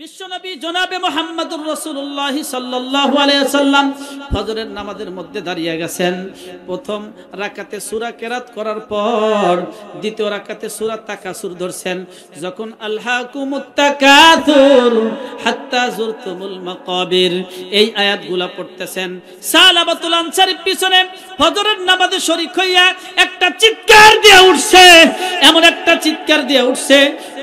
বিশ্বনবী জনাবে মুহাম্মদুর রাসূলুল্লাহ সাল্লাল্লাহু আলাইহি ওয়াসাল্লাম ফজরের নামাজের মধ্যে দাঁড়িয়ে গেছেন। প্রথম রাকাতে সূরা কেরাত করার পর দ্বিতীয় রাকাতে সূরা তাকাসুর ধরছেন। যখন আলহাকুমুত তাকাসুর হাত্তা যুরতুমুল মাকাবির এই আয়াতগুলো পড়তেছেন, সালাবাতুল আনসারী পিছনে ফজরের নামাজে শরীক হইয়া একটা চিৎকার দিয়ে উঠছে, এমন একটা চিৎকার দিয়ে উঠছে,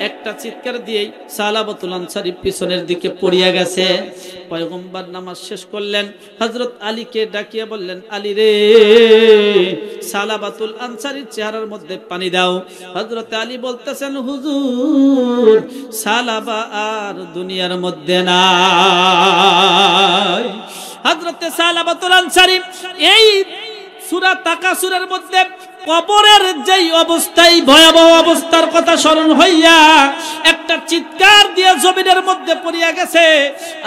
একটা চিৎকার দিয়েই সালাবাতুল আনসারী পিছনের দিকে পড়িয়া গেছে। পয়গম্বর নামাজ শেষ করলেন, হযরত আলীকে ডাকিয়ে বললেন, আলী রে, সালাবাতুল আনসারীর চেহারার মধ্যে পানি দাও। হযরত আলী বলতেছেন, হুজুর, সালাবা আর দুনিয়ার মধ্যে নাই। হযরত সালাবাতুল আনসারী এই সূরা তাকাসুরের মধ্যে কবরের যেই অবস্থায় ভয়াবহ অবস্থার কথা স্মরণ হইয়া একটা চিৎকার দিয়ে জমিনের মধ্যে পড়িয়া গেছে।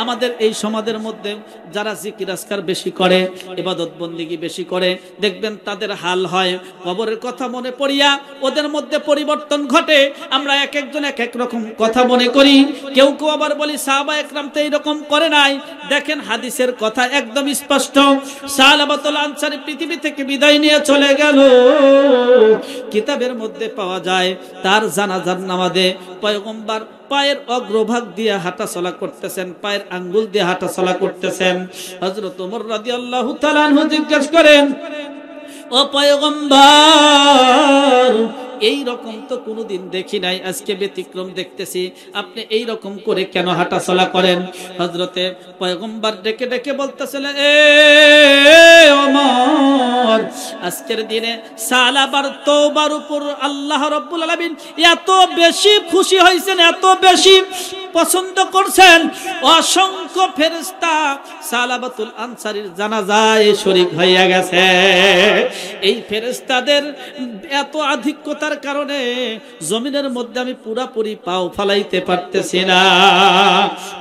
আমাদের এই সমাজের মধ্যে যারা জিকির আজকার বেশি করে, ইবাদত বন্দেগী বেশি করে, দেখবেন তাদের হাল হয় কবরের কথা মনে পড়িয়া ওদের মধ্যে পরিবর্তন ঘটে। আমরা এক একজন এক এক রকম কথা মনে করি, কেউ কেউ আবার বলি সাহাবা একরাম তো এইরকম করে নাই। দেখেন হাদিসের কথা একদম স্পষ্ট, সালাবাতুল আনসারী পৃথিবী থেকে বিদায় নিয়ে চলে গেল। কিতাবের মধ্যে পাওয়া যায় তার জানাজার নামাজে পয়গম্বর পায়ের অগ্রভাগ দিয়ে হাঁটা চলা করতেছেন, পায়ের আঙ্গুল দিয়ে হাঁটা চলা করতেছেন। হযরত ওমর রাদিয়াল্লাহু তাআলা আনহু জিজ্ঞেস করেন, ও পয়গম্বর, এই রকম তো কোনোদিন দেখি নাই, আজকে ব্যতিক্রম দেখতেছি, আপনি এই রকম করে কেন হাঁটা চলা করেন? হযরতে পয়গম্বর ডেকে ডেকে বলতেছেন, এ ওমর, আজকের দিনে সালাবার তওবার উপর আল্লাহ রাব্বুল আলামিন এত বেশি খুশি হয়েছেন, এত বেশি পছন্দ করছেন, অসংখ্য ফেরেশতা সালাবাতুল আনসারীর জানাজায় শরীক হইয়া গেছে। এই ফেরেশতাদের এত আধিক্যতার কারণে জমিনের মধ্যে আমি পুরাপুরি পাও ফালাইতে পারতেছি না।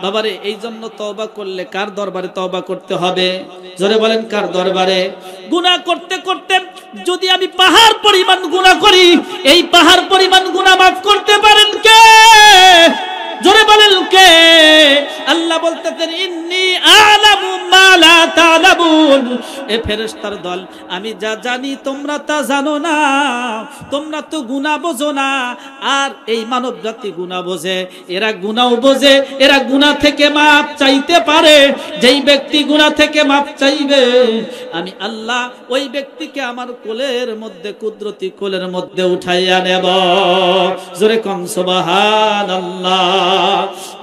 বাবারে, এই জন্য তওবা করলে কার দরবারে তওবা করতে হবে? জোরে বলেন, কার দরবারে? গুনাহ করতে করতে যদি আমি পাহাড় পরিমাণ গুনাহ করি, এই পাহাড় পরিমাণ গুনাহ মাফ করতে পারেন কে? জোরে বলেন কে? আল্লাহ বলতেছেন, ইন্নী আ'লামু মা লা তা'লামুন। এ ফেরেশতার দল, আমি যা জানি তোমরা তা জানো না, তোমরা তো গুনাহ বোঝো না, আর এই মানব জাতি গুনাহ বোঝে, এরা গুনাহ বোঝে, এরা গুনাহ থেকে মাপ চাইতে পারে। যেই ব্যক্তি গুনাহ থেকে মাপ চাইবে, আমি আল্লাহ ওই ব্যক্তিকে আমার কোলের মধ্যে, কুদরতি কোলের মধ্যে উঠাইয়া নেব। জোরে কোন সুবহানাল্লাহ।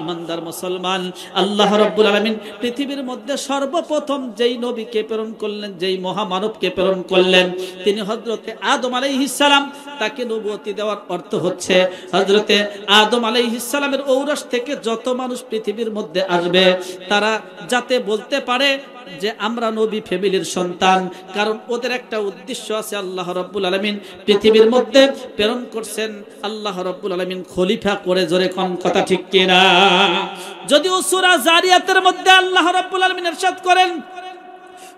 ইমানদার মুসলমান, আল্লাহ রাব্বুল আলামিন পৃথিবীর মধ্যে সর্বপ্রথম যেই নবীকে প্রেরণ করলেন, যেই মহামানবকে প্রেরণ করলেন, তিনি হযরতে আদম আলাইহিস সালাম। তাকে নবুয়তি দেওয়ার অর্থ হচ্ছে হযরতে আদম আলাইহিস সালামের ঔরস থেকে যত মানুষ পৃথিবীর মধ্যে আসবে, তারা যাতে বলতে পারে যে আমরা নবী ফ্যামিলির সন্তান। কারণ ওদের একটা উদ্দেশ্য আছে, আল্লাহ রাব্বুল আলামিন পৃথিবীর মধ্যে প্রেরণ করছেন আল্লাহ রাব্বুল আলামিন খলিফা করে। জোরে কোন কথা ঠিক কিনা? যদিও সূরা জারিয়াতের মধ্যে আল্লাহ রাব্বুল আলামিন ইরশাদ করেন,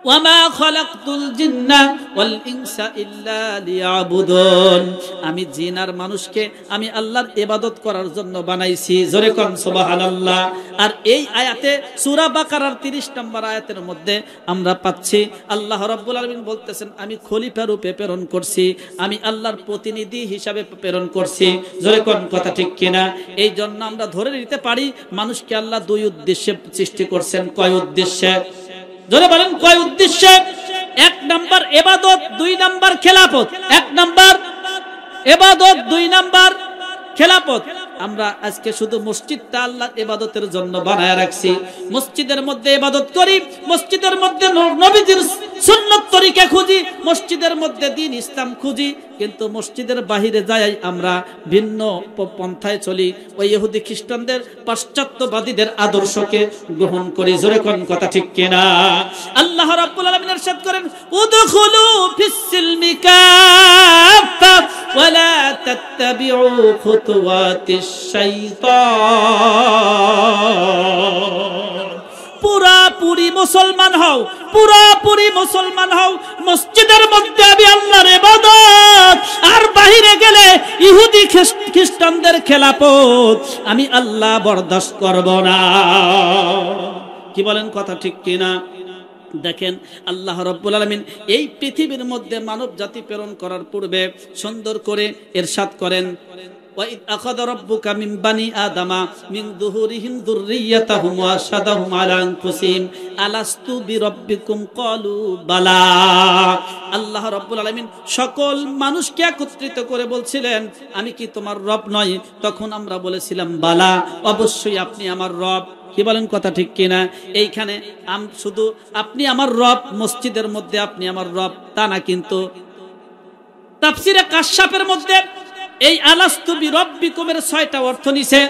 ওয়ামা খালাকতুল জিন্না ওয়াল ইনসা ইল্লা লিয়াবুদুন। আমি জিন আর মানুষকে আমি আল্লাহর ইবাদত করার জন্য বানাইছি। জোরে কোন সুবহানাল্লাহ। আর এই আয়াতে সূরা বাকারার 30 নম্বর আয়াতের মধ্যে আমরা পাচ্ছি আল্লাহ রাব্বুল আলামিন বলতেছেন, আমি খলিফা রূপে প্রেরণ করছি, আমি আল্লাহর প্রতিনিধি হিসাবে প্রেরণ করছি। জোরে কোন কথা ঠিক কিনা? এই জন্য আমরা ধরে নিতে পারি মানুষকে আল্লাহ দুই উদ্দেশ্যে সৃষ্টি করছেন। কয় উদ্দেশ্যে? জোরে বলেন, কয় উদ্দেশ্যে? 1 নাম্বার ইবাদত, 2 নাম্বার খেলাফত। 1 নাম্বার ইবাদত, 2 নাম্বার খেলাফত। আমরা আজকে শুধু মসজিদটা আল্লাহর ইবাদতের জন্য বানায় রাখছি, মসজিদের মধ্যে ইবাদত করি, মসজিদের মধ্যে নবীজির সুন্নাত তরিকা খুঁজি, মসজিদের মধ্যে দ্বীন ইসলাম খুঁজি, কিন্তু মসজিদের বাহিরে যাই আমরা ভিন্ন পন্থায় চলি, ওই ইহুদি খ্রিস্টানদের পাশ্চাত্যবাদীদের আদর্শকে গ্রহণ করি। জোরে কোন কথা ঠিক কিনা? আল্লাহ রাব্বুল আলামিন ইরশাদ করেন, উদখুলু ফিস সিলমি কাফা ওয়ালা তাত্তাবিউ খুতুওয়াতিশ শাইতান। পুরাপুরি মুসলমান হও, পুরোপুরি মুসলমান হও। মসজিদের মধ্যে আমি আল্লাহর ইবাদত, আর বাহিরে গেলে ইহুদি খ্রিস্টানদের খেলাফত আমি আল্লাহ বরদাস্ত করব না। কি বলেন, কথা ঠিক কিনা? দেখেন আল্লাহ রাব্বুল আলামিন এই পৃথিবীর মধ্যে মানব জাতি প্রেরণ করার পূর্বে সুন্দর করে ইরশাদ করেন, وَإِذْ أَخَذَ رَبُّكَ مِنْ بَنِي آدَمَ مِنْ ظُهُورِهِمْ ذُرِّيَّتَهُمْ وَأَشْهَدَهُمْ عَلَى أَنفُسِهِمْ أَلَسْتُ بِرَبِّكُمْ قَالُوا بَلَى। আল্লাহ রাব্বুল আলামিন সকল মানুষকে একত্রিত করে বলছিলেন, আমি কি তোমার রব নই? তখন আমরা বলেছিলাম বালা, অবশ্যই আপনি আমার রব। কি বলেন, কথা ঠিক কিনা? এইখানে শুধু আপনি আমার রব, মসজিদের মধ্যে আপনি আমার রব তা না, কিন্তু তাফসিরে কাশফের মধ্যে এই আলাস্তু বিরব্বিকুমের 6টা অর্থ নিছে।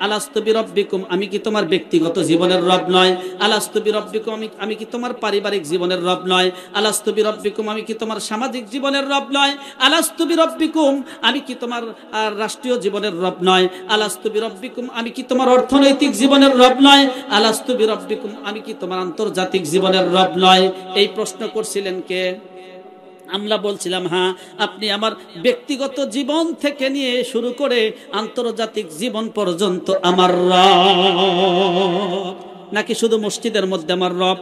আলাস্তু বিরব্বিকুম, আমি কি তোমার ব্যক্তিগত জীবনের রব নয়? আলাস্তু বিরব্বিকুম, আমি কি তোমার পারিবারিক জীবনের রব নয়? আলাস্তু বিরব্বিকুম, আমি কি তোমার সামাজিক জীবনের রব নয়? আলাস্তু বিরব্বিকুম, আমি কি তোমার রাষ্ট্রীয় জীবনের রব নয়? আলাস্তু বিরব্বিকুম, আমি কি তোমার অর্থনৈতিক জীবনের রব নয়? আলাস্তু বিরব্বিকুম, আমি কি তোমার আন্তর্জাতিক জীবনের রব নয়? এই প্রশ্ন করছিলেন কে? আমরা বলছিলাম হ্যাঁ, আপনি আমার ব্যক্তিগত জীবন থেকে নিয়ে শুরু করে আন্তর্জাতিক জীবন পর্যন্ত আমার রব। নাকি শুধু মসজিদের মধ্যে আমার রব?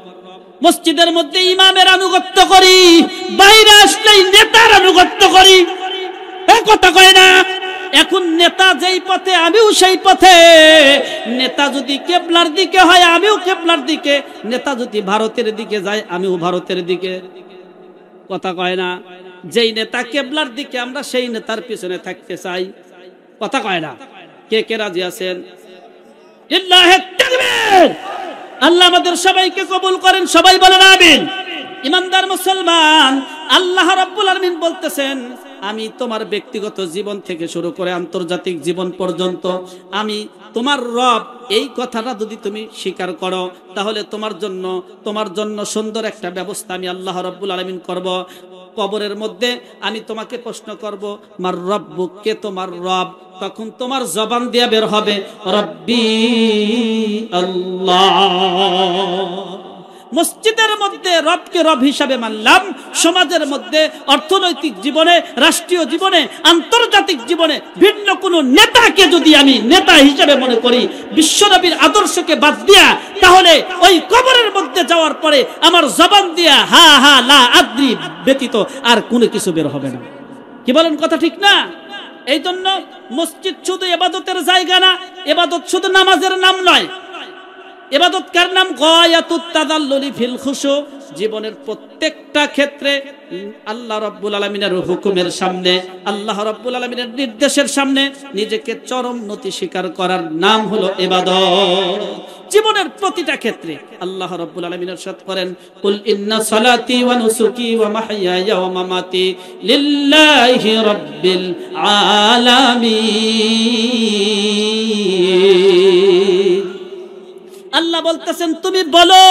মসজিদের মধ্যে ইমামের আনুগত্য করি, বাইরে আসলেই নেতার আনুগত্য করি, কথা কয় না? এখন নেতা যেই পথে আমিও সেই পথে। নেতা যদি কেবলার দিকে হয় আমিও কেবলার দিকে, নেতা যদি ভারতের দিকে যায় আমিও ভারতের দিকে, কথা কয় না? যেই নেতা কেবলার দিকে আমরা সেই নেতার পিছনে থাকতে চাই, কথা কয় না? কে কে রাজি আছেন? লিল্লাহি তাকবীর। আল্লাহ আমাদের সবাইকে কবুল করেন, সবাই বলেন আমিন। ইমানদার মুসলমান, আল্লাহ রাব্বুল আলামিন বলতেছেন, আমি তোমার ব্যক্তিগত জীবন থেকে শুরু করে আন্তর্জাতিক জীবন পর্যন্ত আমি তোমার রব। এই কথাটা যদি তুমি স্বীকার করো তাহলে তোমার জন্য সুন্দর একটা ব্যবস্থা আমি আল্লাহ রাব্বুল আলামিন করব। কবরের মধ্যে আমি তোমাকে প্রশ্ন করব, মার রব্বুক, কে তোমার রব? তখন তোমার জবান দিয়ে বের হবে রব্বি আল্লাহ। মসজিদের মধ্যে রবকে রব হিসাবে মানলাম, সমাজের মধ্যে, অর্থনৈতিক জীবনে, রাষ্ট্রীয় জীবনে, আন্তর্জাতিক জীবনে ভিন্ন কোন নেতাকে যদি আমি নেতা হিসাবে মনে করি, বিশ্বনবীর আদর্শকে বাদ দিয়া, তাহলে ওই কবরের মধ্যে যাওয়ার পরে আমার জবান দিয়া হা হা লা আদ্রি ব্যতীত আর কোনো কিছু বের হবে না। কি বলেন, কথা ঠিক না? এই জন্য মসজিদ শুধু ইবাদতের জায়গা না, ইবাদত শুধু নামাজের নাম নয়। ইবাদত কার নাম? গায়াতুত তাদাল্লুলি ফিল খুশু। জীবনের প্রত্যেকটা ক্ষেত্রে আল্লাহ রাব্বুল আলামিনের হুকুমের সামনে, আল্লাহ রাব্বুল আলামিনের নির্দেশের সামনে নিজেকে চরম নতি স্বীকার করার নাম হলো ইবাদত। জীবনের প্রতিটা ক্ষেত্রে আল্লাহ রাব্বুল আলামিন ইরশাদ করেন, কুল ইন্না সালাতি ওয়া নুসুকি ওয়া মাহইয়ায়া ওয়া মামাতি লিল্লাহি রাব্বিল আলামিন। আল্লাহ বলতেছেন, তুমি বলো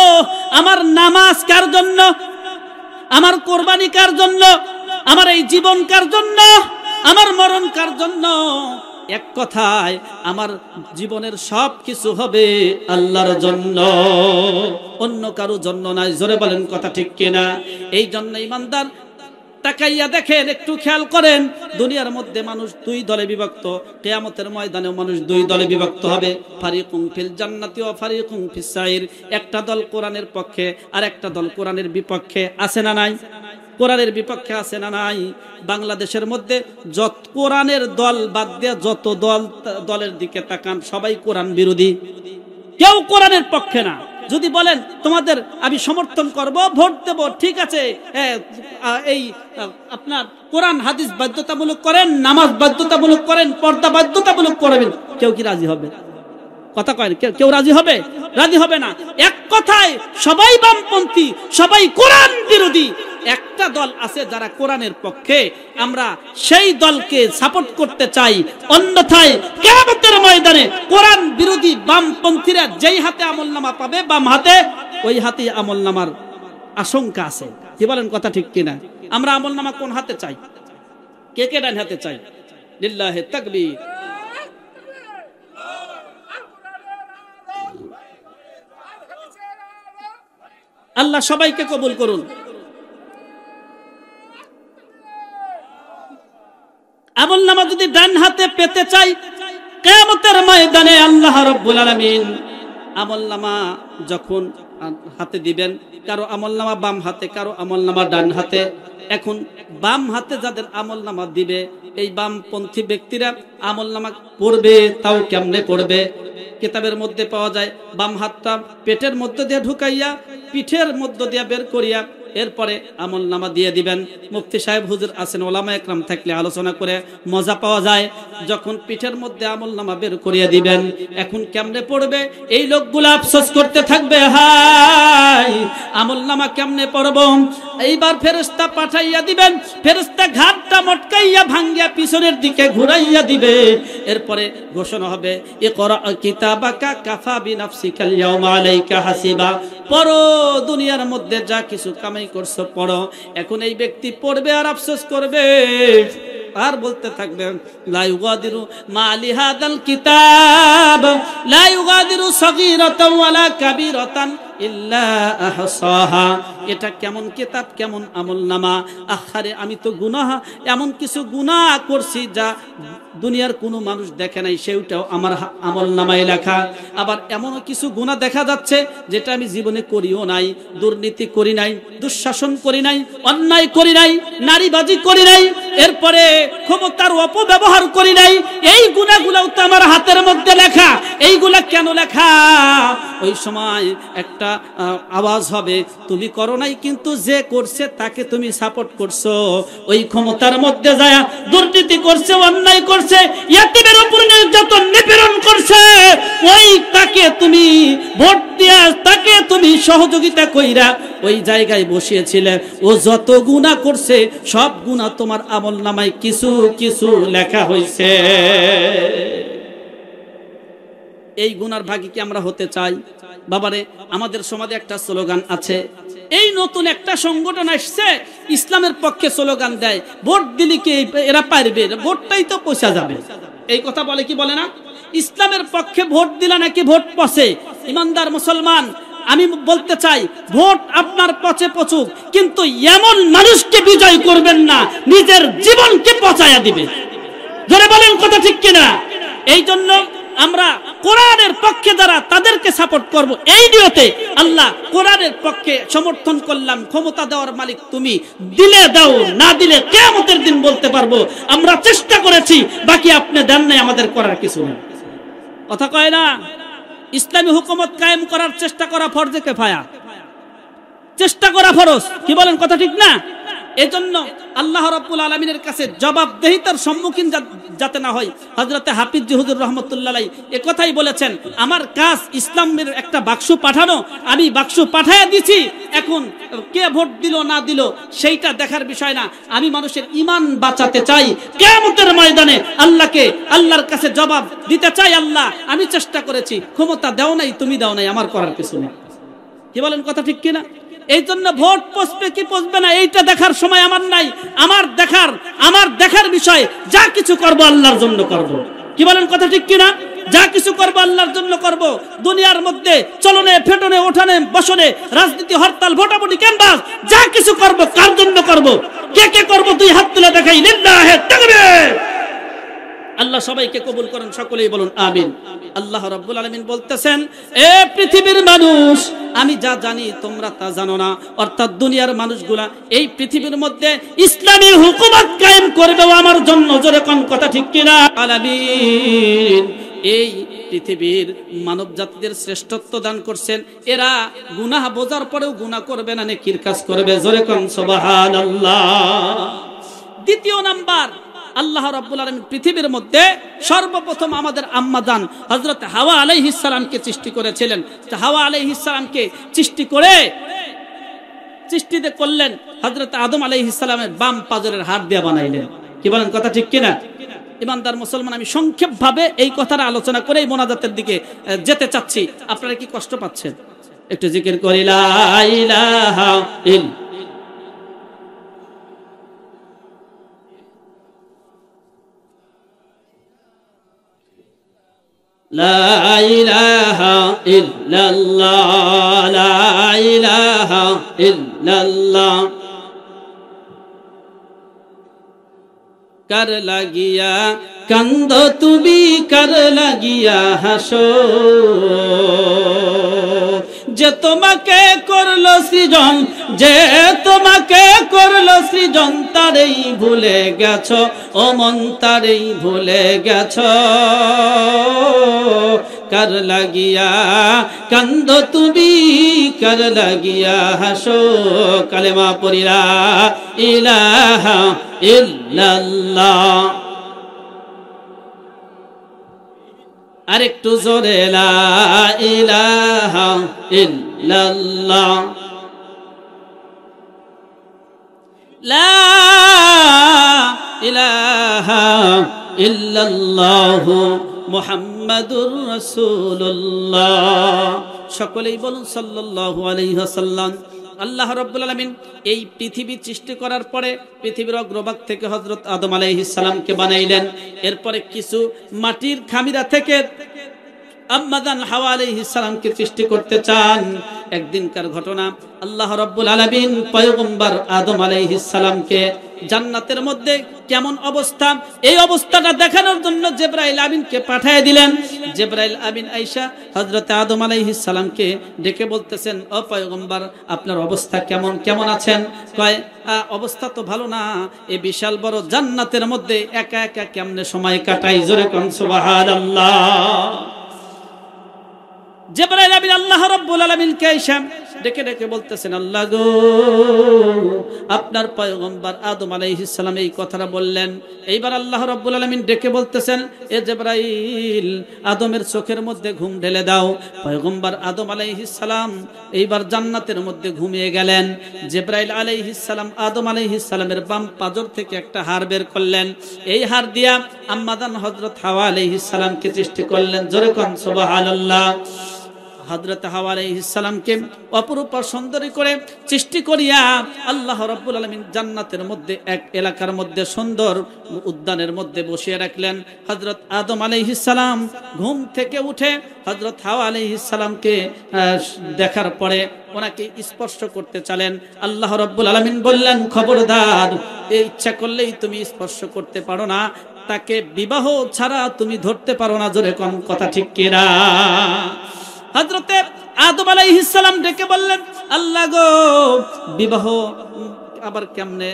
আমার নামাজ কার জন্য, আমার কোরবানি কার জন্য, আমার এই জীবন কার জন্য, আমার মরণ কার জন্য? এক কথায় আমার জীবনের সব কিছু হবে আল্লাহর জন্য, অন্য কারো জন্য নয়। জোরে বলেন, কথা ঠিক কিনা? এই জন্য ইমানদার তাকাইয়া দেখেন, একটু খেয়াল করেন, দুনিয়ার মধ্যে মানুষ দুই দলে বিভক্ত। কিয়ামতের ময়দানেও মানুষ দুই দলে বিভক্ত হবে, ফারিকুম ফিল জান্নাতি ওয়া ফারিকুম ফিস সাইর। একটা দল কোরআনের পক্ষে আর একটা দল কোরআনের বিপক্ষে। আছে না নাই? কোরআনের বিপক্ষে আছে না নাই? বাংলাদেশের মধ্যে যত কোরআনের দল বাদ দিয়ে যত দলের দিকে তাকান সবাই কোরআন বিরোধী, কেউ কোরআনের পক্ষে না। যদি বলেন তোমাদের আমি সমর্থন করব, ভোট দেব, ঠিক আছে, এই আপনার কোরআন হাদিস বাধ্যতামূলক করেন, নামাজ বাধ্যতামূলক করেন, পর্দা বাধ্যতামূলক করবেন, কেউ কি রাজি হবে? কথা কয়, কেউ রাজি হবে? রাজি হবে না। এক কথায় সবাই বামপন্থী, সবাই কোরআন বিরোধী। একটা দল আছে যারা কোরআনের পক্ষে, আমরা সেই দলকে সাপোর্ট করতে চাই। অন্যথায় কিয়ামতের ময়দানে কোরআন বিরোধী বামপন্থীরা যেই হাতে আমলনামা পাবে, বাম হাতে, ওই হাতে আমলনামার আশঙ্কা আছে। কি বলেন, কথা ঠিক কিনা? আমরা আমলনামা কোন হাতে চাই? কে কে ডান হাতে চাই? লিল্লাহি তাকবীর। আল্লাহ সবাইকে কবুল করুন। আমলনামা যদি ডান হাতে পেতে চাই, কিয়ামতের ময়দানে আল্লাহ রাব্বুল আলামিন আমলনামা যখন হাতে দিবেন, কারো আমলনামা বাম হাতে, কারো আমলনামা ডান হাতে। এখন বাম হাতে যাদের আমলনামা দিবে, এই বামপন্থী ব্যক্তিরা আমলনামা পড়বে, তাও কেমনে পড়বে? কিতাবের মধ্যে পাওয়া যায়, বাম হাতটা পেটের মধ্যে দিয়ে ঢুকাইয়া পিঠের মধ্যে দিয়ে বের করিয়া এরপরে আমলনামা দিয়ে দিবেন। মুফতি সাহেব হুজুর আছেন, ওলামা একরাম থাকলে আলোচনা করে মজা পাওয়া যায়। যখন পিঠের মধ্যে আমলনামা বের করিয়া দিবেন, এখন কেমনে পড়বে? এই লোকগুলো আফসোস করতে থাকবে, হাই আমলনামা কেমনে পড়ব? এইবার ফেরেশতা পাঠাইয়া দিবেন, ফেরেশতা ঘাটটা মটকাইয়া ভাঙ্গিয়া পিছনের দিকে ঘুরাইয়া দিবে। এরপরে ঘোষণা হবে, ইকরা কিতাবাকা কাফা বিনাফসিকাল ইয়াউমা আলাইকা হাসিবা। পড়ো, দুনিয়ার মধ্যে যা কিছু কামাই করছো পড়ো। এখন এই ব্যক্তি পড়বে আর আফসোস করবে, আর বলতে থাকবে, লা ইউগাদিরু মা লিহাদাল কিতাব লা ইউগাদিরু সগীরাতান ওয়ালা কাবীরাতান ইল্লা আহসাহা। এটা কেমন কিতাব, কেমন আমলনামা! আখারে আমি তো গুনাহ, এমন কিছু গুনাহ করছি যা দুনিয়ার কোনো মানুষ দেখে নাই, সেটাও আমার আমলনামায় লেখা। আবার এমনও কিছু গুনাহ দেখা যাচ্ছে যেটা আমি জীবনে করিও নাই। দুর্নীতি করি নাই, দুঃশাসন করি নাই, অন্যায় করি নাই, নারীবাজি করি নাই, এরপরে ক্ষমতার অপব্যবহার করি নাই। এই গুনাহগুলোও তো আমার হাতের মধ্যে লেখা। এইগুলা কেন লেখা? ওই সময় একটা আওয়াজ হবে, তুমি করো নাই, কিন্তু যে করছে তাকে তুমি সাপোর্ট করছো। ওই ক্ষমতার মধ্যে যায় দুর্নীতি করছে, অন্যায় করছে, ইয়াতীমের উপর নির্যাতন নিপীড়ন করছে, ওই তাকে তুমি ভোট দিয়া, তাকে তুমি সহযোগিতা কইরা ওই জায়গায় বসিয়েছিলে। ও যত গুনাহ করছে সব গুনাহ তোমার আমলনামায় কিছু কিছু লেখা হয়েছে। এই গুনার ভাগী কি আমরা হতে চাই? বাবারে, আমাদের সমাজে একটা স্লোগান আছে, এই নতুন একটা সংগঠন আসছে, ইসলামের পক্ষে স্লোগান দেয়, ভোট দিলে কি এরা পারবে, ভোটটাই তো পয়সা যাবে। এই কথা বলে কি বলে না? ইসলামের পক্ষে ভোট দিলা নাকি ভোট পচে। ইমানদার মুসলমান, আমি বলতে চাই, ভোট আপনার পচে পচুক, কিন্তু এমন মানুষকে বিজয় করবেন না নিজের জীবনকে পচায়া দিবে। জোরে বলেন কথা ঠিক কিনা? এই জন্য আমরা কোরআনের পক্ষে যারা, তাদেরকে সাপোর্ট করব। এই নিয়তে আল্লাহ কোরআনের পক্ষে সমর্থন করলাম। ক্ষমতা দেওয়ার মালিক তুমি, দিলে দাও, না দিলে কিয়ামতের দিন বলতে পারবো আমরা চেষ্টা করেছি, বাকি আপনি দেন নাই, আমাদের করার কিছু নেই। কথা কয় না? ইসলামী হুকুমত কায়েম করার চেষ্টা করা ফরজে কিফায়া, চেষ্টা করা ফরজ। কি বলেন কথা ঠিক না? এজন্য আল্লাহ রাব্বুল আলামিনের কাছে জবাবদেহিতার সম্মুখীন যাতে না হয়, হযরতে হাফিজ হুজুর রাহমাতুল্লাহ আলাইহি একথাই বলেছেন, আমার কাজ ইসলামের একটা বাক্স পাঠানো, আমি বাক্স পাঠায়া দিছি, এখন কে ভোট দিল না দিল সেইটা দেখার বিষয় না, আমি মানুষের ঈমান বাঁচাতে চাই। কিয়ামতের ময়দানে আল্লাহর কাছে জবাব দিতে চাই, আল্লাহ আমি চেষ্টা করেছি, ক্ষমতা দাও নাই, তুমি দাও নাই, আমার করার কিছু নেই। কি বলেন কথা ঠিক কিনা? এই জন্য ভোট পচবে কি পচবে না এইটা দেখার সময় আমার নাই। আমার দেখার বিষয়, যা কিছু করব আল্লাহর জন্য করব। কি বলেন কথা ঠিক কিনা? যা কিছু করব আল্লাহর জন্য করব। দুনিয়ার মধ্যে চলনে ফেটনে ওঠানে বসনে রাজনীতি হরতাল ভোটাভুটি ক্যানভাস যা কিছু করব কার জন্য করব? কে কে করব? দুই হাত তুলে দেখাই, লিল্লাহি তাকবীর। আল্লাহ সবাইকে কবুল করেন, সকলেই বলুন আমিন। আল্লাহ রাব্বুল আলামিন বলতেছেন, এ পৃথিবীর মানুষ, আমি যা জানি তোমরা তা জানো না। অর্থাৎ দুনিয়ার মানুষগুলা এই পৃথিবীর মধ্যে ইসলামী হুকুমত কায়েম করবে আমার জন্য। জোরে কোন কথা ঠিক কিনা? আলামিন এই পৃথিবীর মানব জাতিদের শ্রেষ্ঠত্ব দান করছেন। এরা গুনাহ বোঝার পরেও গুনাহ করবে না, নেকির কাজ করবে। জোরে কোন সুবহানাল্লাহ। দ্বিতীয় নাম্বার, আল্লাহ রাব্বুল আলামিন পৃথিবীর মধ্যে সর্বপ্রথম আমাদের আম্মা জান হযরত হাওয়া আলাইহিস সালামকে সৃষ্টি করেছিলেন। হাওয়া আলাইহিস সালামকে সৃষ্টি করলেন হযরত আদম আলাইহিস সালামের বাম পাজরের হাড় দিয়ে বানাইলেন। কি বলেন কথা ঠিক কিনা? ইমানদার মুসলমান, আমি সংক্ষেপ ভাবে এই কথাটা আলোচনা করে এই মোনাজাতের দিকে যেতে চাচ্ছি। আপনারা কি কষ্ট পাচ্ছেন? একটু জিকির করি, লা ইলাহা ইল্লাল্লাহ। لا إله إلا الله لا إله ইল্লাল্লাহ। কার লাগিয়া কান্দ তুমি, কার লাগিয়া হাসো, যে তোমাকে করলো সৃজন, যে তোমাকে করলো সৃজন, তারেই ভুলে গেছো ও মন, তারেই ভুলে গেছো। কার লাগিয়া কান্দ তুমি, কার লাগিয়া হাসো। কালেমা পড়ি লা ইলাহা ইল্লাল্লাহ। আরেকটু জোরে লা ইলাহা ইল্লাল্লাহ। লা ইলাহা ইল্লাল্লাহ মুহাম্মাদুর রাসূলুল্লাহ। সকলেই বলুন সাল্লাল্লাহু আলাইহি ওয়াসাল্লাম। আল্লাহ রাব্বুল আলামিন এই পৃথিবী সৃষ্টি করার পরে পৃথিবীর অগ্রভাগ থেকে হযরত আদম আলাইহিস সালামকে বানাইলেন। এরপরে কিছু মাটির খামিরা থেকে আম্মাজান হাওয়া আলাইহিস সালামকে সৃষ্টি করতে চান। একদিনকার ঘটনা, আল্লাহ রাব্বুল আলামিন পয়গম্বর আদম আলাইহিস সালামকে জান্নাতের মধ্যে কেমন অবস্থা, এই অবস্থাটা দেখানোর জন্য জিবরাইল আমিনকে পাঠিয়ে দিলেন। জিবরাইল আমিন আয়েশা হযরত আদম আলাইহিস সালামকে ডেকে বলতেছেন, ও পয়গম্বর আপনার অবস্থা কেমন, কেমন আছেন? কয় অবস্থা তো ভালো না, এই বিশাল বড় জান্নাতের মধ্যে একা একা কেমনে সময় কাটাই। জোরে কোন সুবহানাল্লাহ। জিবরাইল আমিন আল্লাহ রাব্বুল আলামিনকে আয়েশা ডেকে ডেকে বলতেছেন, আল্লাহ গো, আপনার পয়গম্বর আদম আলাইহিস সালাম এই কথাটা বললেন। এইবার আল্লাহ রাব্বুল আলামিন ডেকে বলতেছেন, এ জিবরাইল আদমের চোখের মধ্যে ঘুম ঢেলে দাও। পয়গম্বর আদম আলাইহিস সালাম এইবার জান্নাতের মধ্যে ঘুমিয়ে গেলেন। জিবরাইল আলাইহিস সালাম আদম আলাইহিস সালামের বাম পাজর থেকে একটা হাড় বের করলেন। এই হাড় দিয়া আম্মাজান হযরত হাওয়া আলাইহিস সালামকে সৃষ্টি করলেন। জোরে কোন সুবহানাল্লাহ। হযরত হাওয়া আলাইহিস সালামকে অপরূপ সুন্দরী করে সৃষ্টি করিয়া আল্লাহ রাব্বুল আলামিন জান্নাতের মধ্যে এক এলাকার মধ্যে সুন্দর উদ্যানের মধ্যে বসিয়ে রাখলেন। হযরত আদম আলাইহিস সালাম ঘুম থেকে উঠে হযরত হাওয়া আলাইহিস সালামকে দেখার পরে ওনাকে স্পর্শ করতে চালেন। আল্লাহ রাব্বুল আলামিন বললেন, খবরদার, এই ইচ্ছা করলেই তুমি স্পর্শ করতে পারো না, তাকে বিবাহ ছাড়া তুমি ধরতে পারো না। জোরে কোন কথা ঠিক কিনা? হযরতে আদম আলাইহিস সালাম ডেকে বললেন, আল্লাহ গো, বিবাহ আবার কেমনে,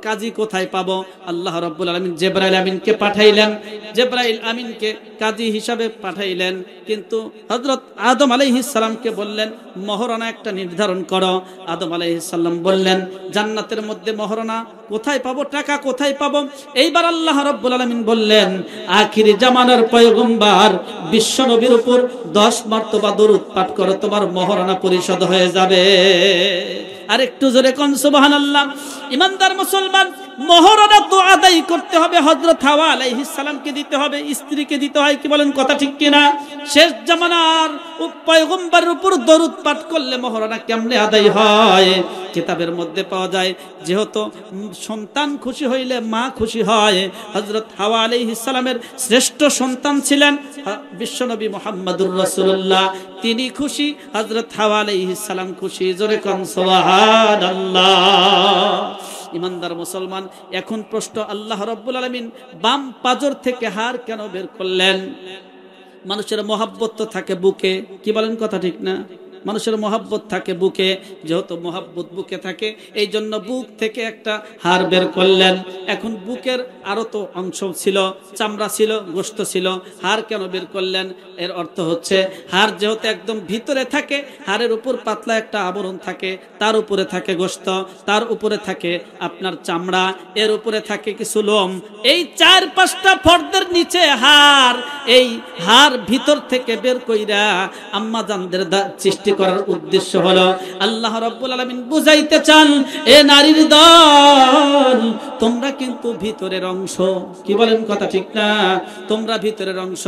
কাজী কোথায় পাবো? আল্লাহ রাব্বুল আলামিন জিবরাইল আমিনকে পাঠাইলেন। জিবরাইল আমিনকে কাজী হিসাবে পাঠাইলেন, কিন্তু হযরত আদম আলাইহিস সালামকে বললেন, মহরনা একটা নির্ধারণ করো। আদম আলাইহিস সালাম বললেন, জান্নাতের মধ্যে মহরনা কোথায় পাবো, টাকা কোথায় পাবো? এইবার আল্লাহ রাব্বুল আলামিন বললেন, আখিরি জামানার পয়গম্বর বিশ্ব নবীর উপর 10 মার্তবা দরুদ পাঠ করো, তোমার মহরনা পরিশোধ হয়ে যাবে। আর একটু জোরে কোন সুবহানাল্লাহ। ইমানদার মুসলমান, মহরনা তো আদায় করতে হবে, হযরত হাওয়া আলাইহিস সালামকে দিতে হবে, স্ত্রীকে দিতে হয়। কি বলেন, কথা ঠিক কিনা? শেষ জামানার পয়গম্বরের উপর দরুদ পাঠ করলে মহরনা কেমনে আদায় হয়? কিতাবের মধ্যে পাওয়া যায়, যেহেতু সন্তান খুশি হইলে মা খুশি হয়। হযরত হাওয়া আলাইহিস সালামের শ্রেষ্ঠ সন্তান ছিলেন বিশ্বনবী মুহাম্মদুর রাসূলুল্লাহ, তিনি খুশি, হযরত হাওয়া আলাইহিস সালাম খুশি। জোরে কোন সুবহানাল্লাহ। ইমানদার মুসলমান, এখন প্রশ্ন, আল্লাহ রাব্বুল আলামিন বাম পাজর থেকে হাড় কেন বের করলেন? মানুষের মহব্বত তো থাকে বুকে। কি বলেন, কথা ঠিক না? মানুষের মহব্বত থাকে বুকে, যেহেতু মহব্বত বুকে থাকে এই জন্য বুক থেকে একটা হাড় বের করলেন। এখন বুকের আরো তো অংশ ছিল, চামড়া ছিল, গোশত ছিল, হাড় কেন বের করলেন? এর অর্থ হচ্ছে, হাড় যেহেতু একদম ভিতরে থাকে, হাড়ের উপর পাতলা একটা আবরণ থাকে, তার উপরে থাকে গোশত, তার উপরে থাকে আপনার চামড়া, এর উপরে থাকে কিছু লোম, এই 4-5টা ফর্দের নিচে হাড়। এই হাড় ভিতর থেকে বের কইরা আম্মা জানদের সৃষ্টি করার উদ্দেশ্য হলো আল্লাহ রাব্বুল আলামিন বুঝাইতে চান, এ নারীর দল, তোমরা কিন্তু ভিতরের অংশ। কি বলেন, কথা ঠিক না? তোমরা ভিতরের অংশ,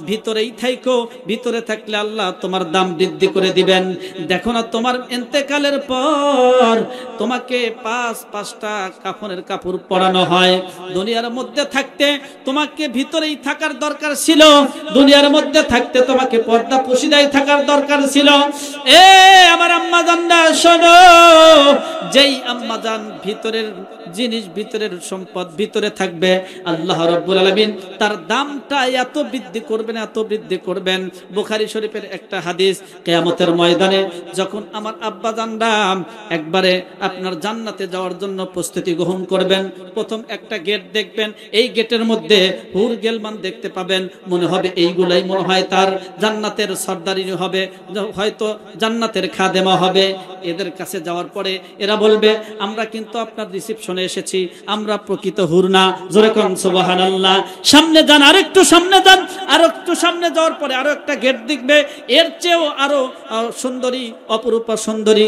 ভিতরেই থাইকো। ভিতরে থাকলে আল্লাহ তোমার দাম বৃদ্ধি করে দিবেন। দেখো না, তোমার ইন্তেকালের পর তোমাকে 5-5টা কাফনের কাপড় পরানো হয়। দুনিয়ার মধ্যে থাকতে তোমাকে ভিতরেই থাকার দরকার ছিল, দুনিয়ার মধ্যে থাকতে তোমাকে পর্দা পুশিদায় থাকার দরকার ছিল, এ আমার আম্মা জানরা শোনো, যেই আম্মা জান ভিতরের জিনিস, ভিতরের সম্পদ ভিতরে থাকবে, আল্লাহ রাব্বুল আলামিন তার দামটা এত বৃদ্ধি করবেন, এত বৃদ্ধি করবেন। বুখারী শরীফের একটা হাদিস, কিয়ামতের ময়দানে যখন আমার আব্বা জানরা একবারে আপনার জান্নাতে যাওয়ার জন্য প্রস্তুতি গ্রহণ করবেন, প্রথম একটা গেট দেখবেন, এই গেটের মধ্যে হুর গেলমান দেখতে পাবেন, মনে হবে এইগুলাই মনে হয় তার জান্নাতের সর্দারিনী হবে, হয়তো জান্নাতের খাদেমা হবে। এদের কাছে যাওয়ার পরে এরা বলবে, আমরা কিন্তু আপনার রিসিপশনে এসেছি, আমরা প্রকৃত হুর না। জোরে কোন সুবহানাল্লাহ। সামনে যান, আরেকটু সামনে যান, আর একটু সামনে যাওয়ার পরে আরো একটা গেট দেখবে, এর চেয়েও আরো সুন্দরী, অপরূপা সুন্দরী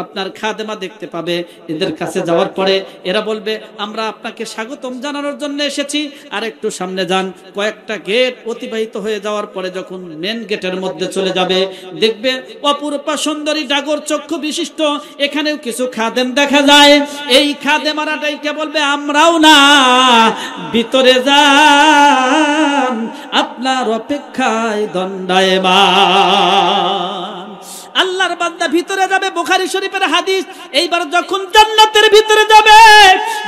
আপনার খাদেমা দেখতে পাবে। এদের কাছে যাওয়ার পরে এরা বলবে, আমরা আপনাকে স্বাগতম জানানোর জন্য এসেছি, আর একটু সামনে যান। কয়েকটা গেট অতিবাহিত হয়ে যাওয়ার পরে যখন মেন গেটের মধ্যে চলে যাবে, দেখবে অপরূপা সুন্দরী ডাগর চক্ষু বিশিষ্ট এখানেও কিছু খাদেম দেখা যায়। এই খাদেমারাটাই কে বলবে, আমরাও না, ভিতরে যান, আপনার অপেক্ষায় দণ্ডায়মান। আল্লাহর বান্দা ভিতরে যাবে, বুখারী শরীফের হাদিস। এইবার যখন জান্নাতের ভিতরে যাবে,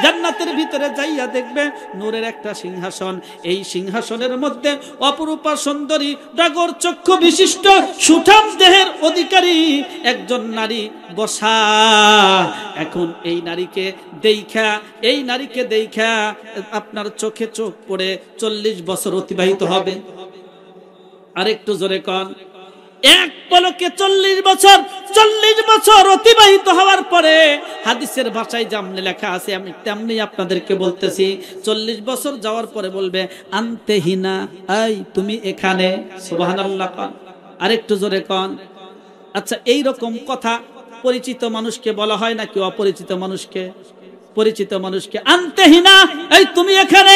জান্নাতের ভিতরে যাইয়া দেখবে নূরের একটা সিংহাসন, এই সিংহাসনের মধ্যে অপরূপা সুন্দরী ডাগর চক্ষু বিশিষ্ট সুঠাম দেহের অধিকারী একজন নারী বসা। এখন এই নারীকে দেখা আপনার চোখে চোখ পড়ে 40 বছর অতিবাহিত হবে। আরেকটু জোরে কন, এক পলকে 40 বছর অতিবাহিত হওয়ার পরে, হাদিসের ভাষায় যেমন লেখা আছে আমি তেমনি আপনাদেরকে বলতেছি, 40 বছর যাওয়ার পরে বলবে, আনতেহিনা, এই তুমি এখানে। সুবহানাল্লাহ কন, আরেকটু জোরে কন। আচ্ছা, এই রকম কথা পরিচিত মানুষকে বলা হয় নাকি অপরিচিত মানুষকে? পরিচিত মানুষকে আনতেহিনা, এই তুমি এখানে।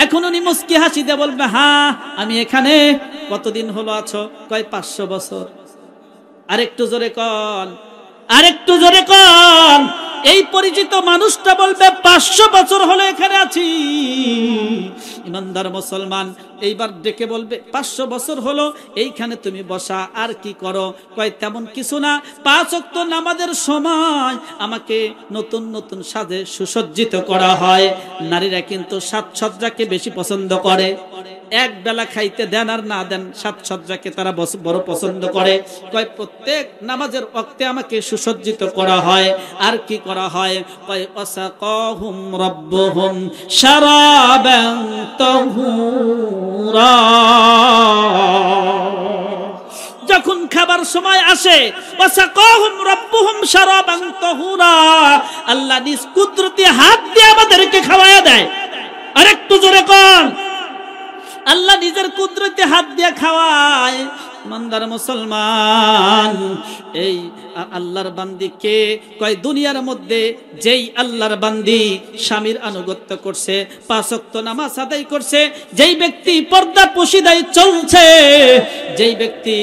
এখন উনি মুস্কি হাসি দিয়ে বলবে, হ্যাঁ আমি এখানে। কতদিন হলো আছো? কয় 500 বছর। আরেকটু জোরে কন, আরেকটু জোরে কন। এই পরিচিত মানুষটা বলবে, 500 বছর হলো এখানে আছি। ইমানদার মুসলমান এইবার ডেকে বলবে, 500 বছর হলো এইখানে তুমি বসা, আর কি করো? কয় তেমন কিছু না, 5 ওয়াক্ত নামাজের সময় আমাকে নতুন নতুন সাজে সুসজ্জিত করা হয়। নারীরা কিন্তু সাজসজ্জাকে বেশি পছন্দ করে। এক বেলা খাইতে দেন আর না দেন, সাজসজ্জাকে তারা বড় পছন্দ করে। কয় প্রত্যেক নামাজের ওয়াক্তে আমাকে সুসজ্জিত করা হয়। আর কি করা হয়? কয় ওয়াসাকাহুম রাব্বুহুম শারাবান তাহুরা। যখন খাবার সময় আসে, ওয়াসাকাহুম রাব্বুহুম শারাবান তাহুরা, আল্লাহ নিজ কুদরতি হাত দিয়ে আমাদেরকে খাওয়ায়া দেয়। আরেকটু জোরে কোন, আল্লাহ নিজের কুদরতে হাত দিয়ে খাওয়ায়। ইমানদার মুসলমান, এই আল্লাহর বান্দি কে? কয় দুনিয়ার মধ্যে যেই আল্লাহর বান্দি স্বামীর আনুগত্য করছে, 5 ওয়াক্ত নামাজ আদায় করছে, যেই ব্যক্তি পর্দা পশিদায় চলছে, যেই ব্যক্তি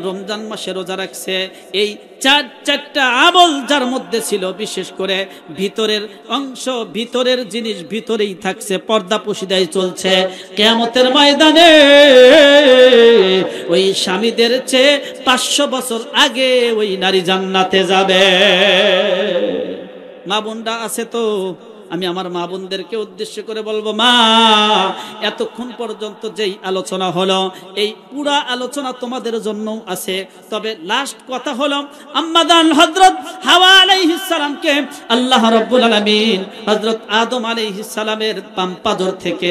রমজান মাসে রোজা রাখছে, এই চারটা আমল যার মধ্যে ছিল, বিশেষ করে ভিতরের অংশ, ভিতরের জিনিস ভিতরেই থাকছে, পর্দা পশিদায় চলছে, কিয়ামতের ময়দানে ওই স্বামীদের চেয়ে 500 বছর আগে ওই নারী জান্নাতে যাবে। মা বোনরা আছে তো, আমি আমার মা বোনদেরকে উদ্দেশ্য করে বলবো, মা এতক্ষণ পর্যন্ত যেই আলোচনা হলো, এই পুরা আলোচনা তোমাদের জন্য আছে। তবে লাস্ট কথা হলো, আম্মাদান হযরত হাওয়া আলাইহিস সালামকে আল্লাহ রাব্বুল আলামিন হযরত আদম আলাইহিস সালামের পাম্পাজর থেকে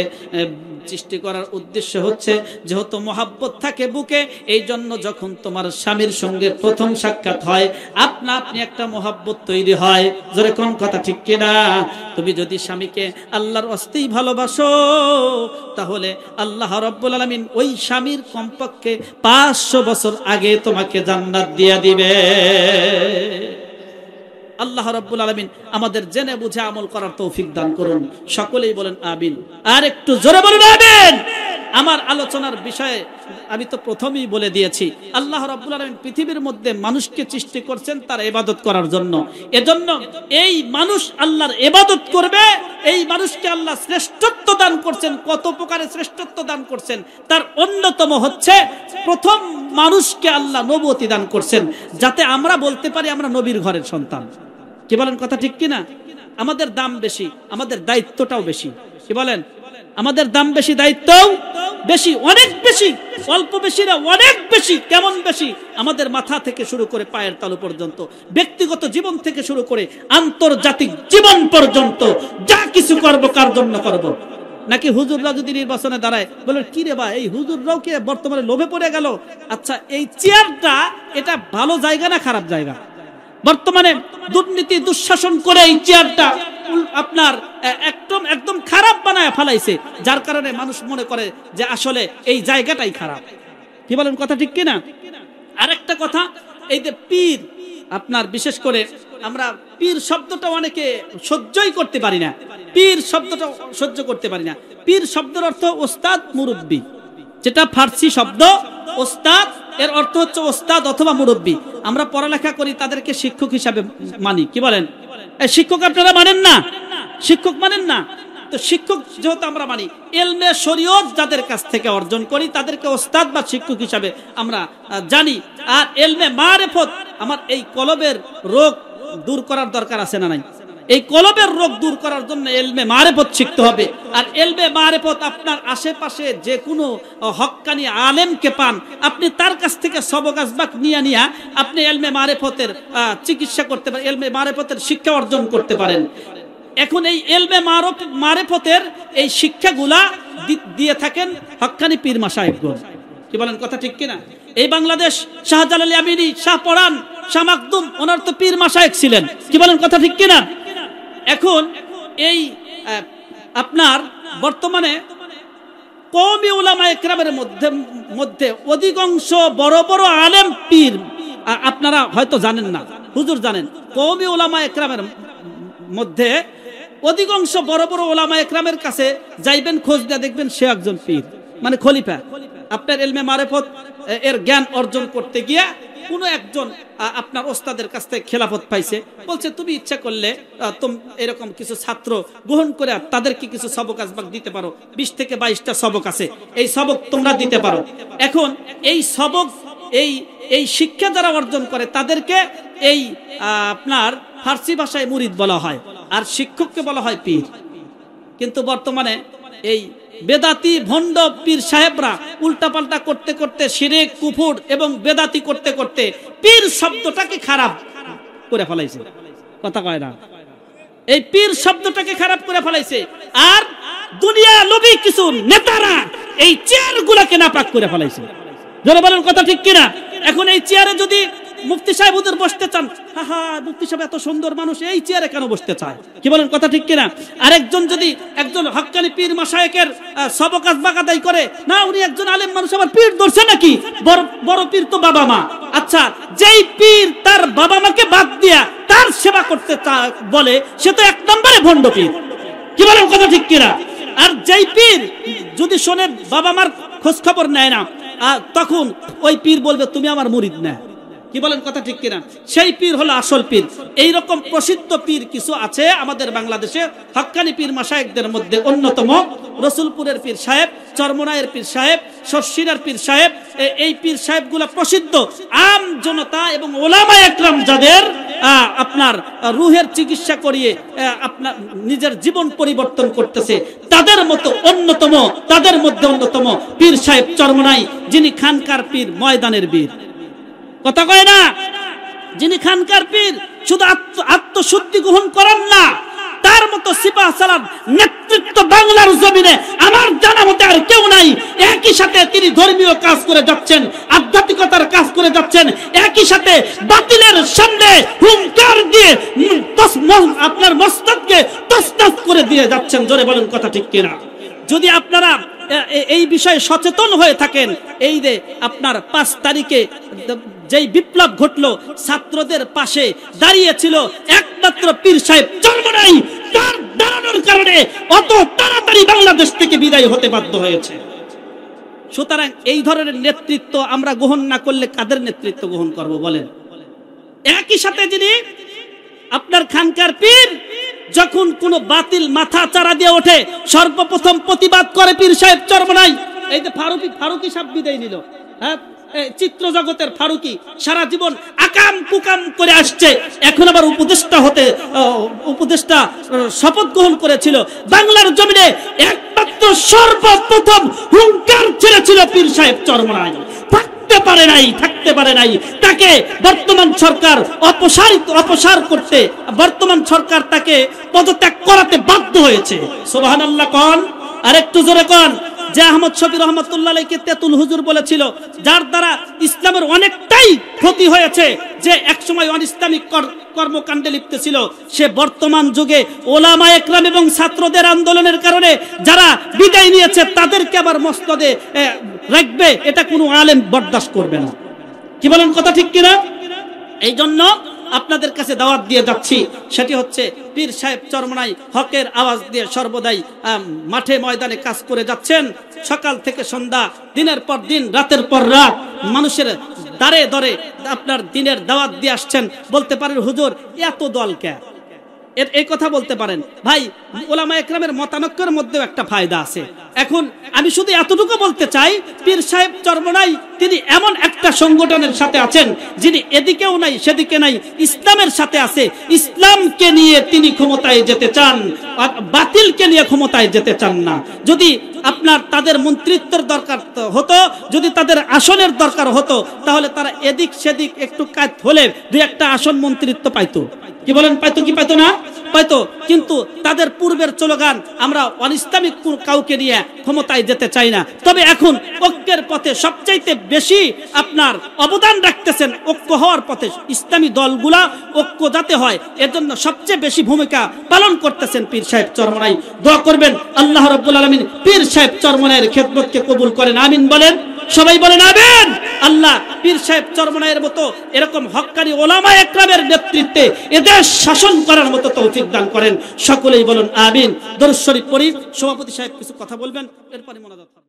সৃষ্টি করার উদ্দেশ্য হচ্ছে, যেহেতু মহাব্বত থাকে বুকে, এই জন্য যখন তোমার স্বামীর সঙ্গে প্রথম সাক্ষাৎ হয়, আপনা আপনি একটা মহাব্বত তৈরি হয়। জোরে কোন কথা ঠিক কিনা? তুমি যদি স্বামীকে আল্লাহর ওয়াস্তেই ভালোবাসো, তাহলে আল্লাহ রাব্বুল আলামিন ওই স্বামীর কমপক্ষে 500 বছর আগে তোমাকে জান্নাত দিয়ে দিবে। আল্লাহ রাব্বুল আলামিন আমাদের জেনে বুঝে আমল করার তৌফিক দান করুন। সকলেই বলেন আমিন। আর একটু জোরে বলুন আমিন। আমার আলোচনার বিষয়ে আমি তো প্রথমেই বলে দিয়েছি, আল্লাহ রাব্বুল আলামিন পৃথিবীর মধ্যে মানুষকে সৃষ্টি করছেন তার ইবাদত করার জন্য। এজন্য এই মানুষ আল্লাহর ইবাদত করবে, এই মানুষকে আল্লাহ শ্রেষ্ঠত্ব দান করছেন। কত প্রকারের শ্রেষ্ঠত্ব দান করছেন, তার অন্যতম হচ্ছে প্রথম মানুষকে আল্লাহ নবুয়তি দান করছেন, যাতে আমরা বলতে পারি আমরা নবীর ঘরের সন্তান। কি বলেন, কথা ঠিক কিনা? আমাদের দাম বেশি, আমাদের দায়িত্বটাও বেশি। কি বলেন? আমাদের দাম বেশি, দায়িত্বও বেশি, অনেক বেশি, অল্প বেশি না, অনেক বেশি। কেমন বেশি? আমাদের মাথা থেকে শুরু করে পায়ের তালু পর্যন্ত, ব্যক্তিগত জীবন থেকে শুরু করে আন্তর্জাতিক জীবন পর্যন্ত যা কিছু করব কার জন্য করব? নাকি হুজুররা যদি নির্বাচনে দাঁড়ায় বলে কি রে ভাই, এই হুজুররাও কি বর্তমানে লোভে পড়ে গেল? আচ্ছা, এই চেয়ারটা এটা ভালো জায়গা না খারাপ জায়গা? বর্তমানে দুর্নীতি দুঃশাসন করে এই চেয়ারটা আপনার একদম খারাপ বানায় ফেলাইছে, যার কারণে মানুষ মনে করে যে আসলে এই জায়গাটাই খারাপ। কি বলেন, কথা ঠিক কিনা? আরেকটা কথা, এই যে পীর, আপনার বিশেষ করে আমরা পীর শব্দটা অনেকে সহ্যই করতে পারি না, পীর শব্দটা সহ্য করতে পারি না। পীর শব্দের অর্থ ওস্তাদ, মুরব্বী, যেটা ফার্সি শব্দ ওস্তাদ, এর অর্থ হচ্ছে ওস্তাদ অথবা মুরব্বী। আমরা পড়ালেখা করি, তাদেরকে শিক্ষক হিসাবে মানি। কি বলেন? শিক্ষক আপনারা মানেন না? শিক্ষক মানেন না? তো শিক্ষক যেহেতু আমরা মানি, ইলমে শরীয়ত যাদের কাছ থেকে অর্জন করি তাদেরকে ওস্তাদ বা শিক্ষক হিসাবে আমরা জানি। আর ইলমে মারিফত, আমার এই কলবের রোগ দূর করার দরকার আছে না নাই? এই কলবের রোগ দূর করার জন্য ইলমে মারিফত শিখতে হবে। আর ইলমে মারিফত আপনার আশেপাশে যে কোনো হক্কানি আলেমকে পান, আপনি তার কাছ থেকে সবক আসবাক নিয়ে আপনি ইলমে মারিফতের চিকিৎসা করতে পারেন, ইলমে মারিফতের শিক্ষা অর্জন করতে পারেন। এখন এই ইলমে মারিফতের এই শিক্ষাগুলা দিয়ে থাকেন হক্কানি পীর মাশায়েখগণ। কি বলেন, কথা ঠিক কিনা? এই বাংলাদেশ শাহজালাল আমিনী, শাহ পরান, শাহ মাকদুম, ওনার তো পীর মাশায়েখ ছিলেন। কি বলেন, কথা ঠিক কিনা? এখন এই আপনার বর্তমানে কওমি উলামায়ে কেরামের মধ্যে অধিকাংশ বড় বড় আলেম পীর আপনারা হয়তো জানেন না, হুজুর জানেন। কওমি উলামায়ে কেরামের মধ্যে অধিকাংশ বড় বড় উলামায়ে কেরামের কাছে যাইবেন, খোঁজ দিয়ে দেখবেন সে একজন পীর, মানে খলিফা। আপনার ইলমে মারিফত এর জ্ঞান অর্জন করতে গিয়া কোন একজন আপনার ওস্তাদের কাছ থেকে খেলাফত পাইছে, বলছে তুমি ইচ্ছা করলে এরকম কিছু ছাত্র গ্রহণ করে তাদেরকে কিছু সবক আসবাক দিতে পারো, 20 থেকে 22টা সবক আছে, এই সবক তোমরা দিতে পারো। এখন এই সবক, এই শিক্ষা যারা অর্জন করে তাদেরকে এই আপনার ফার্সি ভাষায় মুরিদ বলা হয়, আর শিক্ষককে বলা হয় পীর। কিন্তু বর্তমানে এই বেদাতি ভণ্ড পীর সাহেবরা উল্টাপাল্টা করতে করতে, শিরক কুফর এবং বেদাতি করতে করতে পীর শব্দটাকে খারাপ করে ফেলাইছে। কথা কয় না? এই পীর শব্দটাকে খারাপ করে ফেলাইছে। আর দুনিয়া লোভী কিছু নেতারা এই চেয়ারগুলোকে নাপাক করে ফেলাইছে। যারা বলেন, কথা ঠিক কিনা? এখন এই চেয়ারে যদি মুফতি সাহেব হুজুর বসতে চান, হা মুফতি সাহেব এত সুন্দর মানুষ, এই চেয়ারে কেন বসতে চায়? কি বলেন, কথা ঠিক কিনা? আরেকজন যদি একজন হক্কানি পীর মাশায়েখের সবক আসবাক আদায় করে, না উনি একজন আলেম মানুষ, আবার পীর ধরছে নাকি? বড় পীর তো বাবা মা। আচ্ছা, যেই পীর তার বাবা মাকে বাদ দিয়া তার সেবা করতে বলে, সে তো 1 নম্বরে ভণ্ড পীর। কি বলেন, কথা ঠিক কিনা? আর যেই পীর যদি শোনে বাবা মার খোঁজ খবর নেয় না, তখন ওই পীর বলবে তুমি আমার মুরিদ না। কি বলেন, কথা ঠিক কিনা? সেই পীর হলো আসল পীর। এইরকম প্রসিদ্ধ পীর কিছু আছে আমাদের বাংলাদেশে, হক্কানি পীর মাশায়েখদের মধ্যে অন্যতম রসুলপুরের পীর সাহেব, চরমনায়ের পীর সাহেব, শর্ষিনার পীর সাহেব। এই পীর সাহেবগুলো প্রসিদ্ধ। আম জনতা এবং ওলামায়ে কেরাম যাদের আপনার রুহের চিকিৎসা করিয়ে আপনার নিজের জীবন পরিবর্তন করতেছে, তাদের মধ্যে অন্যতম পীর সাহেব চরমনাই, যিনি খানকার পীর, ময়দানের বীর। কথা কয় না? যিনি খানকার পীর, শুধু আত্মশুদ্ধি গ্রহণ করেন না, তার মতো সিপাহ সালার নেতৃত্ব বাংলার জমিনে আমার জানা মতে আর কেউ নাই। একই সাথে তিনি ধর্মীয় কাজ করে যাচ্ছেন, আধ্যাত্মিকতার কাজ করে যাচ্ছেন, একই সাথে বাতিলের সামনে হুঙ্কার দিয়ে আপনার মস্তককে তছনছ করে দিয়ে যাচ্ছেন। জোরে বলেন, কথা ঠিক কিনা? যদি আপনারা এই বিষয়ে সচেতন হয়ে থাকেন, এই যে আপনার 5 তারিখে যেই বিপ্লব ঘটলো, ছাত্রদের পাশে দাঁড়িয়েছিল একমাত্র পীর সাহেব চরমনাই, তার দাঁড়ানোর কারণে অত তাড়াতাড়ি বাংলাদেশ থেকে বিদায় হতে বাধ্য হয়েছে। সুতরাং এই ধরনের নেতৃত্ব আমরা গ্রহণ না করলে কাদের নেতৃত্ব গ্রহণ করব বলেন? একই সাথে যিনি আপনার খানকার পীর যখন কোনো বাতিল মাথা চারা দিয়ে ওঠে সর্বপ্রথম প্রতিবাদ করে পীর সাহেব চরমনাই। এই যে ফারুকি সাহেব বিদায় নিল, হ্যাঁ, চিত্র জগতের ফারুকি সারা জীবন আকাম কুকাম করে আসছে, এখন আবার উপদেষ্টা শপথ গ্রহণ করেছিল। বাংলার জমিনে একমাত্র সর্বপ্রথম হুঙ্কার ছেড়েছিল পীর সাহেব চরমনাই। থাকতে পারে নাই তাকে বর্তমান সরকার অপসার করতে, বর্তমান সরকার তাকে পদত্যাগ করাতে বাধ্য হয়েছে। সুবহানাল্লাহ কোন, আরেকটু জোরে কোন। যে আহমদ শফি রহমতুল্লাহ আলাইহিকে তেতুল হুজুর বলেছিল, যার দ্বারা ইসলামের অনেকটাই ক্ষতি হয়েছে, যে একসময় অনিসলামিক কর্মকাণ্ডে লিপ্ত ছিল, সে বর্তমান যুগে ওলামা একরাম এবং ছাত্রদের আন্দোলনের কারণে যারা বিদায় নিয়েছে তাদেরকে আবার মসনদে রাখবে, এটা কোনো আলেম বরদাস্ত করবে না। কি বলেন, কথা ঠিক কিনা? এই জন্য আপনাদের কাছে দাওয়াত দিয়ে যাচ্ছি, সেটি হচ্ছে পীর সাহেব চরমনাই হকের আওয়াজ দিয়ে সর্বদাই মাঠে ময়দানে কাজ করে যাচ্ছেন। সকাল থেকে সন্ধ্যা, দিনের পর দিন, রাতের পর রাত মানুষের দাঁড়ে দরে আপনার দিনের দাওয়াত দিয়ে আসছেন। বলতে পারেন হুজুর এত দল কে, এই কথা বলতে পারেন। ভাই, ওলামা একরামের মতানক্যের মধ্যেও একটা ফায়দা আছে। এখন আমি শুধু এতটুকু বলতে চাই, পীর সাহেব চরমনাই তিনি এমন একটা সংগঠনের সাথে আছেন যিনি এদিকেও নাই সেদিকে নাই, ইসলামের সাথে আছে। ইসলামকে নিয়ে তিনি ক্ষমতায় যেতে চান, বাতিলকে নিয়ে ক্ষমতায় যেতে চান না। যদি আপনার তাদের মন্ত্রিত্বের দরকার হতো, যদি তাদের আসনের দরকার হতো, তাহলে তারা এদিক সেদিক একটু কাজ হলে দুই একটা আসন মন্ত্রিত্ব পাইতো। কি বলেন, পাইতো কি পাইতো না? পাইতো। কিন্তু তাদের পূর্বের স্লোগান, আমরা অনিসলামিক কাউকে নিয়ে ক্ষমতায় যেতে চাই না। তবে এখন ঐক্যের পথে সবচাইতে বেশি আপনার অবদান রাখতেছেন, ঐক্য হওয়ার পথে ইসলামী দলগুলা ঐক্য যাতে হয় এর জন্য সবচেয়ে বেশি ভূমিকা পালন করতেছেন পীর সাহেব চরমনাই। দোয়া করবেন আল্লাহ রাব্বুল আলামিন পীর সাহেব চরমনাইয়ের খেদমতকে কবুল করেন, আমিন বলেন। সবাই বলেন আমিন। আল্লাহ পীর সাহেব চরমনাইয়ের মতো এরকম হক্কানি ওলামা একরামের নেতৃত্বে এদেশ শাসন করার মতো তৌফিক দান করেন। সকলেই বলুন আমিন। দরুদ শরীফ পড়ি। সভাপতি সাহেব কিছু কথা বলবেন, এরপরে মোনাজাত হবে।